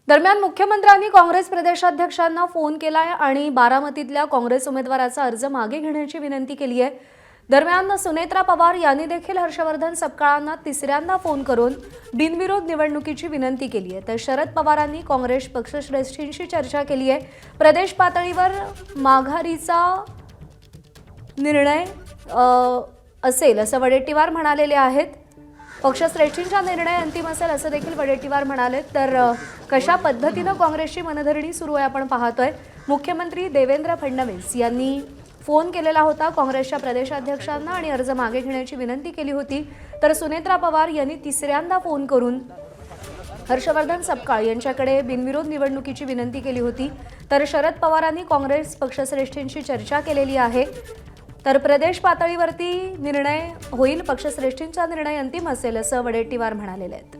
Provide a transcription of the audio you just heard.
दरम्यान मुख्यमंत्र्यांनी काँग्रेस प्रदेशाध्यक्षांना फोन केलाय आणि बारामतीतल्या काँग्रेस उमेदवाराचा अर्ज मागे घेण्याची विनंती केली आहे। दरम्यान सुनेत्रा पवार यांनी देखील हर्षवर्धन सपकाळांना तिसऱ्यांदा फोन करून बिनविरोध निवडणुकीची विनंती केली आहे। तर शरद पवारांनी काँग्रेस पक्षश्रेष्ठींशी चर्चा केली आहे। प्रदेश पातळीवर माघारीचा निर्णय असेल असं वडेट्टीवार म्हणालेले आहेत। पक्षश्रेष्ठींचा निर्णय अंतिम असेल असं देखील वडेट्टीवार म्हणाले। तर कशा पद्धतीने काँग्रेसची मनधरणी सुरू आहे आपण पाहतोय। मुख्यमंत्री देवेंद्र फडणवीस यांनी फोन केलेला होता काँग्रेसच्या प्रदेशाध्यक्षांना आणि अर्ज मागे घेण्याची विनंती केली होती। तर सुनेत्रा पवार यांनी तिसऱ्यांदा फोन करून हर्षवर्धन सपकाळ यांच्याकडे बिनविरोध निवडणुकीची विनंती केली होती। तर शरद पवारांनी काँग्रेस पक्षश्रेष्ठींशी चर्चा केलेली आहे। तर प्रदेश पातळीवरती निर्णय होईल, पक्षश्रेष्ठींचा निर्णय अंतिम असेल असं वडेट्टीवार म्हणालेले आहेत।